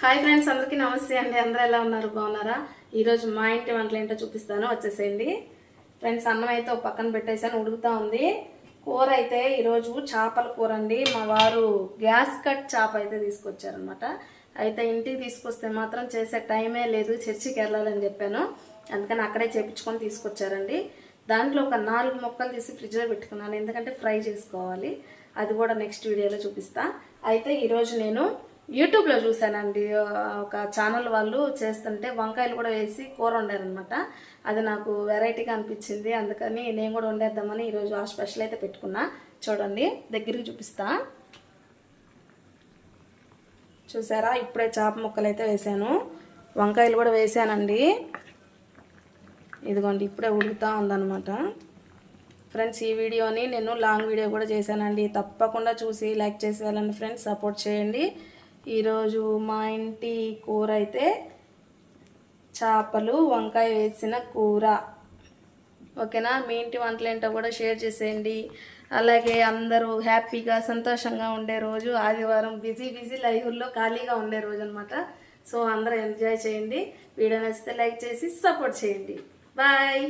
Hi friends, అందరికీ నమస్తే అండి. అందరూ ఎలా ఉన్నారు? బాగున్నారా? ఈరోజు మా ఇంటి వంటలు ఏంటో చూపిస్తాను, వచ్చేసేయండి. ఫ్రెండ్స్, అన్నం అయితే ఒక పక్కన పెట్టేసాను, ఉడుకుతా ఉంది. కూర అయితే ఈరోజు చేపల కూర అండి. మా వారు గ్యాస్ కట్ చేప అయితే తీసుకొచ్చారనమాట. అయితే ఇంటికి తీసుకొస్తే మాత్రం చేసే టైమే లేదు, చర్చికి వెళ్ళాలని చెప్పాను. అందుకని అక్కడే చేపించుకొని తీసుకొచ్చారండి. దాంట్లో ఒక 4 ముక్కలు తీసి ఫ్రిడ్జ్లో పెట్టుకున్నాను, ఎందుకంటే ఫ్రై చేసుకోవాలి. అది కూడా నెక్స్ట్ వీడియోలో చూపిస్తా. అయితే ఈరోజు నేను యూట్యూబ్లో చూశానండి, ఒక ఛానల్ వాళ్ళు చేస్తుంటే వంకాయలు కూడా వేసి కూర వండారనమాట. అది నాకు వెరైటీగా అనిపించింది, అందుకని నేను కూడా వండేద్దామని ఈరోజు ఆ స్పెషల్ అయితే పెట్టుకున్నా. చూడండి, దగ్గరికి చూపిస్తా. చూసారా, ఇప్పుడే చేప ముక్కలు అయితే వేసాను, వంకాయలు కూడా వేసానండి. ఇదిగోండి, ఇప్పుడే ఉడుకుతూ ఉందన్నమాట. ఫ్రెండ్స్, ఈ వీడియోని నేను లాంగ్ వీడియో కూడా చేశానండి, తప్పకుండా చూసి లైక్ చేసి వెళ్ళండి ఫ్రెండ్స్, సపోర్ట్ చేయండి. ఈరోజు మా ఇంటి కూర అయితే చేపలు వంకాయ వేసిన కూర. ఓకేనా? మీ ఇంటి వంటలు ఏంటో కూడా షేర్ చేసేయండి. అలాగే అందరూ హ్యాపీగా సంతోషంగా ఉండే రోజు ఆదివారం, బిజీ లైఫ్లో ఖాళీగా ఉండే రోజు అనమాట. సో అందరూ ఎంజాయ్ చేయండి. వీడియో నచ్చితే లైక్ చేసి సపోర్ట్ చేయండి. బాయ్.